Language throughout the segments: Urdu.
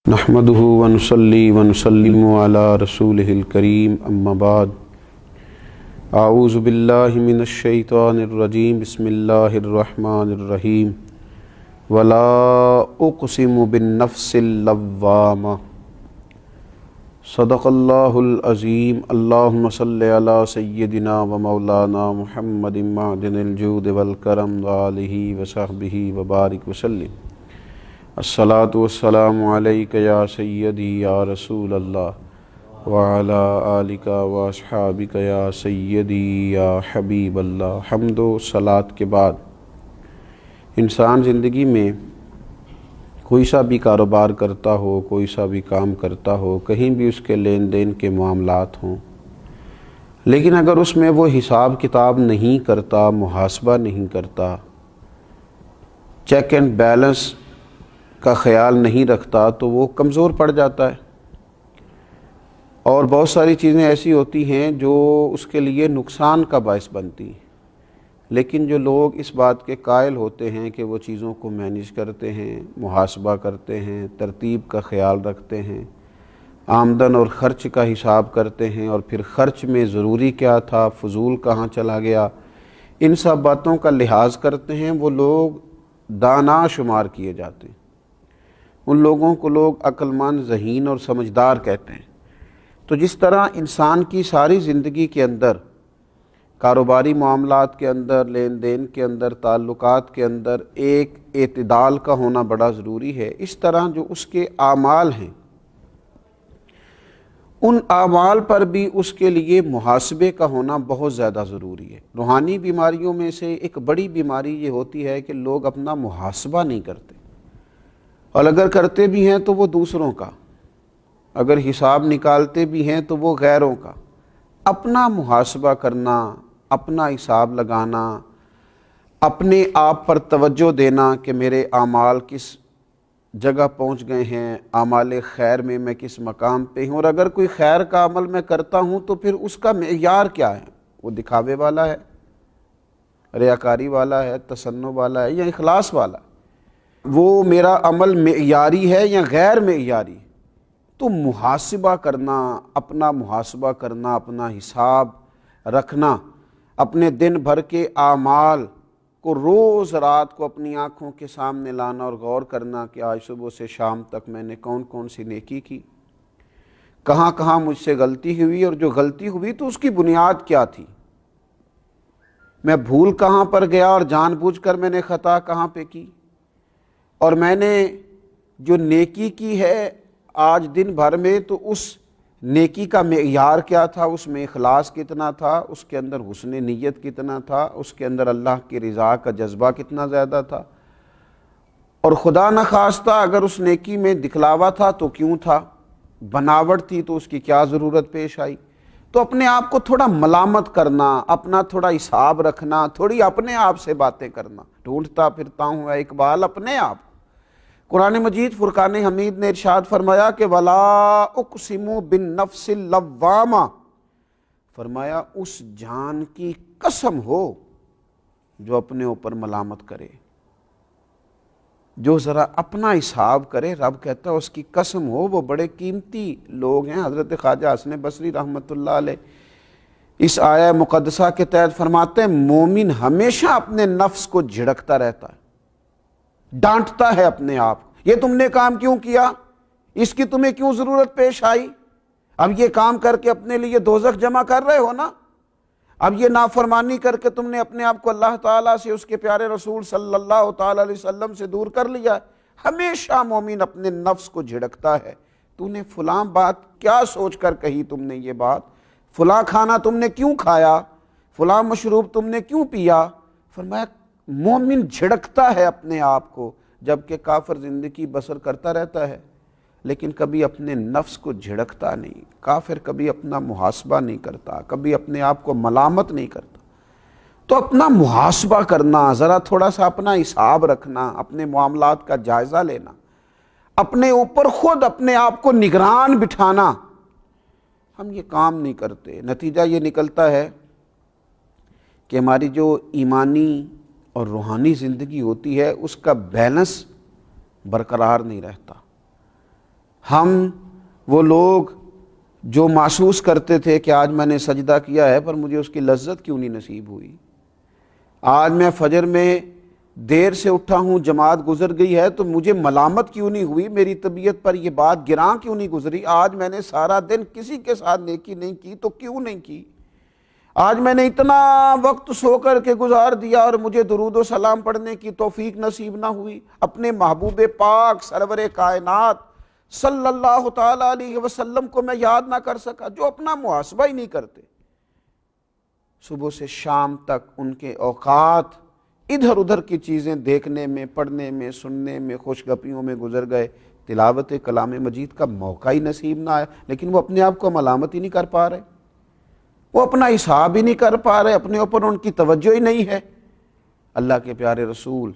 نحمده ونصلي ونسلم على رسوله الكريم اما بعد اعوذ باللہ من الشیطان الرجیم بسم اللہ الرحمن الرحیم ولا اقسم بالنفس اللوامہ صدق اللہ العظیم اللہم صلی علی سیدنا و مولانا محمد معدن الجود والکرم وآلہ وصحبہ وبارک وسلم الصلاۃ والسلام علیک یا سیدی یا رسول اللہ وعلی آلک واصحابک یا سیدی یا حبیب اللہ۔ حمد و صلاۃ کے بعد انسان زندگی میں کوئی سا بھی کاروبار کرتا ہو، کوئی سا بھی کام کرتا ہو، کہیں بھی اس کے لین دین کے معاملات ہوں، لیکن اگر اس میں وہ حساب کتاب نہیں کرتا، محاسبہ نہیں کرتا، چیک اینڈ بیلنس کا خیال نہیں رکھتا تو وہ کمزور پڑ جاتا ہے، اور بہت ساری چیزیں ایسی ہوتی ہیں جو اس کے لیے نقصان کا باعث بنتی ہیں۔ لیکن جو لوگ اس بات کے قائل ہوتے ہیں کہ وہ چیزوں کو مینیج کرتے ہیں، محاسبہ کرتے ہیں، ترتیب کا خیال رکھتے ہیں، آمدن اور خرچ کا حساب کرتے ہیں، اور پھر خرچ میں ضروری کیا تھا، فضول کہاں چلا گیا، ان سب باتوں کا لحاظ کرتے ہیں، وہ لوگ دانا شمار کیے جاتے ہیں۔ ان لوگوں کو لوگ عقل مند، ذہین اور سمجھدار کہتے ہیں۔ تو جس طرح انسان کی ساری زندگی کے اندر، کاروباری معاملات کے اندر، لین دین کے اندر، تعلقات کے اندر ایک اعتدال کا ہونا بڑا ضروری ہے، اس طرح جو اس کے اعمال ہیں، ان اعمال پر بھی اس کے لیے محاسبے کا ہونا بہت زیادہ ضروری ہے۔ روحانی بیماریوں میں سے ایک بڑی بیماری یہ ہوتی ہے کہ لوگ اپنا محاسبہ نہیں کرتے، اور اگر کرتے بھی ہیں تو وہ دوسروں کا، اگر حساب نکالتے بھی ہیں تو وہ غیروں کا۔ اپنا محاسبہ کرنا، اپنا حساب لگانا، اپنے آپ پر توجہ دینا کہ میرے اعمال کس جگہ پہنچ گئے ہیں، اعمال خیر میں کس مقام پہ ہوں، اور اگر کوئی خیر کا عمل میں کرتا ہوں تو پھر اس کا معیار کیا ہے، وہ دکھاوے والا ہے، ریاکاری والا ہے، تصنع والا ہے، یا اخلاص والا ہے، وہ میرا عمل معیاری ہے یا غیر معیاری۔ تو محاسبہ کرنا، اپنا محاسبہ کرنا، اپنا حساب رکھنا، اپنے دن بھر کے اعمال کو روز رات کو اپنی آنکھوں کے سامنے لانا اور غور کرنا کہ آج صبح سے شام تک میں نے کون کون سی نیکی کی، کہاں کہاں مجھ سے غلطی ہوئی، اور جو غلطی ہوئی تو اس کی بنیاد کیا تھی، میں بھول کہاں پر گیا اور جان بوجھ کر میں نے خطا کہاں پہ کی، اور میں نے جو نیکی کی ہے آج دن بھر میں تو اس نیکی کا معیار کیا تھا، اس میں اخلاص کتنا تھا، اس کے اندر حسن نیت کتنا تھا، اس کے اندر اللہ کی رضا کا جذبہ کتنا زیادہ تھا، اور خدا نخواستہ اگر اس نیکی میں دکھلاوا تھا تو کیوں تھا، بناوٹ تھی تو اس کی کیا ضرورت پیش آئی۔ تو اپنے آپ کو تھوڑا ملامت کرنا، اپنا تھوڑا حساب رکھنا، تھوڑی اپنے آپ سے باتیں کرنا۔ ڈھونڈتا پھرتا ہوں اے اقبال اپنے آپ۔ قرآن مجید فرقان حمید نے ارشاد فرمایا کہ وَلَا أُقْسِمُ بِالنَّفْسِ اللَّوَّامَةِ، فرمایا اس جان کی قسم ہو جو اپنے اوپر ملامت کرے، جو ذرا اپنا حساب کرے۔ رب کہتا ہے اس کی قسم ہو، وہ بڑے قیمتی لوگ ہیں۔ حضرت خواجہ حسن بصری رحمۃ اللہ علیہ اس آیہ مقدسہ کے تحت فرماتے ہیں مومن ہمیشہ اپنے نفس کو جھڑکتا رہتا ہے، ڈانٹتا ہے اپنے آپ، یہ تم نے کام کیوں کیا، اس کی تمہیں کیوں ضرورت پیش آئی، اب یہ کام کر کے اپنے لیے دوزخ جمع کر رہے ہو نا، اب یہ نافرمانی کر کے تم نے اپنے آپ کو اللہ تعالیٰ سے، اس کے پیارے رسول صلی اللہ تعالیٰ علیہ وسلم سے دور کر لیا ہے۔ ہمیشہ مومن اپنے نفس کو جھڑکتا ہے، تو نے فلاں بات کیا سوچ کر کہی، تم نے یہ بات، فلاں کھانا تم نے کیوں کھایا، فلاں مشروب تم نے کیوں پیا۔ فرمایا مومن جھڑکتا ہے اپنے آپ کو، جبکہ کافر زندگی بسر کرتا رہتا ہے لیکن کبھی اپنے نفس کو جھڑکتا نہیں۔ کافر کبھی اپنا محاسبہ نہیں کرتا، کبھی اپنے آپ کو ملامت نہیں کرتا۔ تو اپنا محاسبہ کرنا، ذرا تھوڑا سا اپنا حساب رکھنا، اپنے معاملات کا جائزہ لینا، اپنے اوپر خود اپنے آپ کو نگران بٹھانا، ہم یہ کام نہیں کرتے۔ نتیجہ یہ نکلتا ہے کہ ہماری جو ایمانی اور روحانی زندگی ہوتی ہے اس کا بیلنس برقرار نہیں رہتا۔ ہم وہ لوگ جو محسوس کرتے تھے کہ آج میں نے سجدہ کیا ہے پر مجھے اس کی لذت کیوں نہیں نصیب ہوئی، آج میں فجر میں دیر سے اٹھا ہوں، جماعت گزر گئی ہے تو مجھے ملامت کیوں نہیں ہوئی، میری طبیعت پر یہ بات گراں کیوں نہیں گزری، آج میں نے سارا دن کسی کے ساتھ نیکی نہیں کی تو کیوں نہیں کی، آج میں نے اتنا وقت سو کر کے گزار دیا اور مجھے درود و سلام پڑھنے کی توفیق نصیب نہ ہوئی، اپنے محبوب پاک سرور کائنات صلی اللہ تعالی علیہ وسلم کو میں یاد نہ کر سکا، جو اپنا محاسبہ ہی نہیں کرتے، صبح سے شام تک ان کے اوقات ادھر ادھر کی چیزیں دیکھنے میں، پڑھنے میں، سننے میں، خوش گپیوں میں گزر گئے، تلاوت کلام مجید کا موقع ہی نصیب نہ آیا، لیکن وہ اپنے آپ کو ملامت ہی نہیں کر پا رہے، وہ اپنا حساب ہی نہیں کر پا رہے، اپنے اوپر ان کی توجہ ہی نہیں ہے۔ اللہ کے پیارے رسول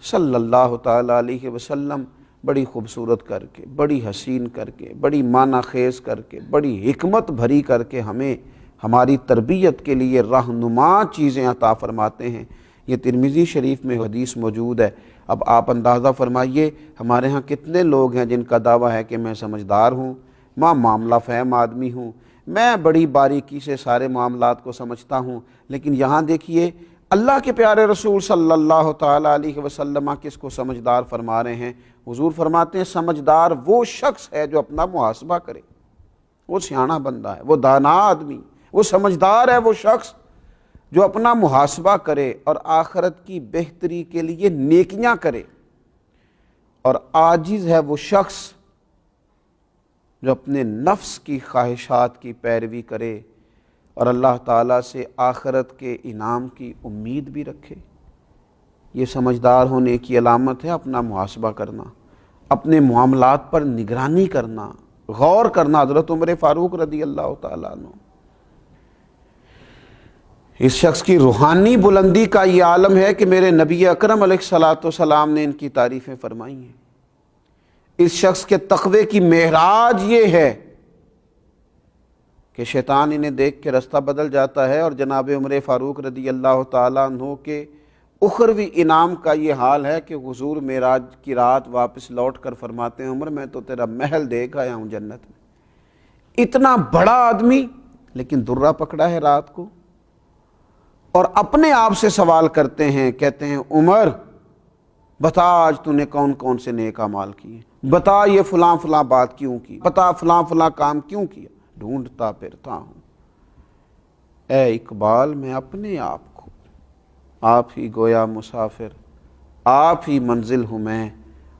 صلی اللہ تعالی علیہ وسلم بڑی خوبصورت کر کے، بڑی حسین کر کے، بڑی معنی خیز کر کے، بڑی حکمت بھری کر کے ہمیں ہماری تربیت کے لیے رہنما چیزیں عطا فرماتے ہیں۔ یہ ترمذی شریف میں حدیث موجود ہے۔ اب آپ اندازہ فرمائیے ہمارے ہاں کتنے لوگ ہیں جن کا دعویٰ ہے کہ میں سمجھدار ہوں، میں معاملہ فہم آدمی ہوں، میں بڑی باریکی سے سارے معاملات کو سمجھتا ہوں، لیکن یہاں دیکھیے اللہ کے پیارے رسول صلی اللہ تعالی علیہ وسلم کس کو سمجھدار فرما رہے ہیں؟ حضور فرماتے ہیں سمجھدار وہ شخص ہے جو اپنا محاسبہ کرے، وہ سیاںا بندہ ہے، وہ دانا آدمی، وہ سمجھدار ہے وہ شخص جو اپنا محاسبہ کرے اور آخرت کی بہتری کے لیے نیکیاں کرے، اور عاجز ہے وہ شخص جو اپنے نفس کی خواہشات کی پیروی کرے اور اللہ تعالیٰ سے آخرت کے انعام کی امید بھی رکھے۔ یہ سمجھدار ہونے کی علامت ہے اپنا محاسبہ کرنا، اپنے معاملات پر نگرانی کرنا، غور کرنا۔ حضرت عمر فاروق رضی اللہ تعالیٰ عنہ، اس شخص کی روحانی بلندی کا یہ عالم ہے کہ میرے نبی اکرم علیہ الصلوۃ والسلام نے ان کی تعریفیں فرمائی ہیں۔ اس شخص کے تقوی کی معراج یہ ہے کہ شیطان انہیں دیکھ کے رستہ بدل جاتا ہے، اور جناب عمر فاروق رضی اللہ تعالیٰ عنہ کے اخروی انعام کا یہ حال ہے کہ حضور معراج کی رات واپس لوٹ کر فرماتے ہیں عمر میں تو تیرا محل دیکھ آیا ہوں جنت میں، اتنا بڑا آدمی لیکن درہ پکڑا ہے رات کو، اور اپنے آپ سے سوال کرتے ہیں، کہتے ہیں عمر بتا آج تو نے کون کون سے نیک اعمال کیے، بتا یہ فلاں فلاں بات کیوں کی، بتا فلاں فلاں کام کیوں کیا، ڈھونڈتا پھرتا ہوں۔ اے اقبال میں اپنے آپ کو، آپ ہی گویا مسافر، آپ ہی منزل ہوں میں،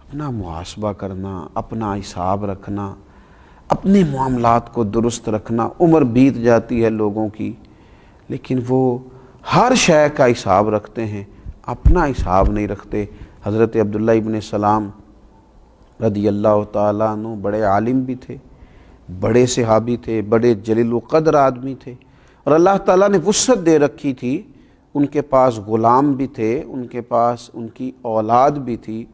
اپنا محاسبہ کرنا، اپنا حساب رکھنا، اپنے معاملات کو درست رکھنا۔ عمر بیت جاتی ہے لوگوں کی لیکن وہ ہر شے کا حساب رکھتے ہیں، اپنا حساب نہیں رکھتے۔ حضرت عبداللہ ابن سلام رضی اللہ تعالیٰ عنہ بڑے عالم بھی تھے، بڑے صحابی تھے، بڑے جلیل القدر آدمی تھے، اور اللہ تعالیٰ نے وسعت دے رکھی تھی، ان کے پاس غلام بھی تھے، ان کے پاس ان کی اولاد بھی تھی،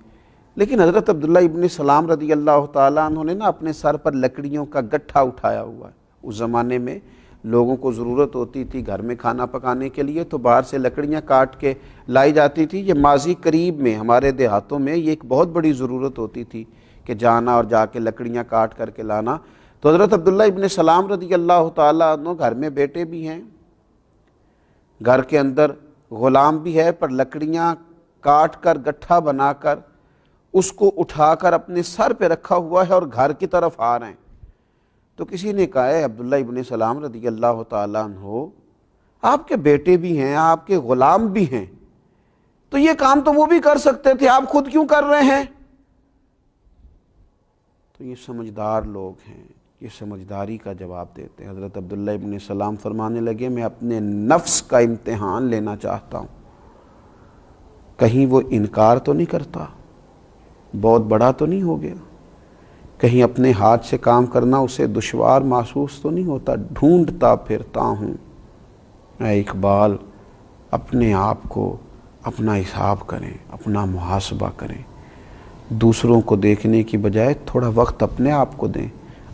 لیکن حضرت عبداللہ ابن سلام رضی اللہ تعالیٰ عنہ نے اپنے سر پر لکڑیوں کا گٹھا اٹھایا ہوا ہے۔ اس زمانے میں لوگوں کو ضرورت ہوتی تھی گھر میں کھانا پکانے کے لیے تو باہر سے لکڑیاں کاٹ کے لائی جاتی تھی۔ یہ ماضی قریب میں ہمارے دیہاتوں میں یہ ایک بہت بڑی ضرورت ہوتی تھی کہ جانا اور جا کے لکڑیاں کاٹ کر کے لانا۔ تو حضرت عبداللہ ابن سلام رضی اللہ تعالیٰ عنہ گھر میں بیٹے بھی ہیں، گھر کے اندر غلام بھی ہے، پر لکڑیاں کاٹ کر گٹھا بنا کر اس کو اٹھا کر اپنے سر پہ رکھا ہوا ہے اور گھر کی طرف آ رہے ہیں۔ تو کسی نے کہا ہے عبداللہ ابن سلام رضی اللہ تعالیٰ عنہ آپ کے بیٹے بھی ہیں، آپ کے غلام بھی ہیں، تو یہ کام تو وہ بھی کر سکتے تھے، آپ خود کیوں کر رہے ہیں؟ تو یہ سمجھدار لوگ ہیں، یہ سمجھداری کا جواب دیتے ہیں۔ حضرت عبداللہ ابن سلام فرمانے لگے میں اپنے نفس کا امتحان لینا چاہتا ہوں، کہیں وہ انکار تو نہیں کرتا، بہت بڑا تو نہیں ہو گیا، کہیں اپنے ہاتھ سے کام کرنا اسے دشوار محسوس تو نہیں ہوتا، ڈھونڈتا پھرتا ہوں۔ اے اقبال اپنے آپ کو اپنا حساب کریں، اپنا محاسبہ کریں، دوسروں کو دیکھنے کی بجائے تھوڑا وقت اپنے آپ کو دیں۔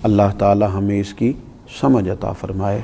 اللہ تعالی ہمیں اس کی سمجھ عطا فرمائے۔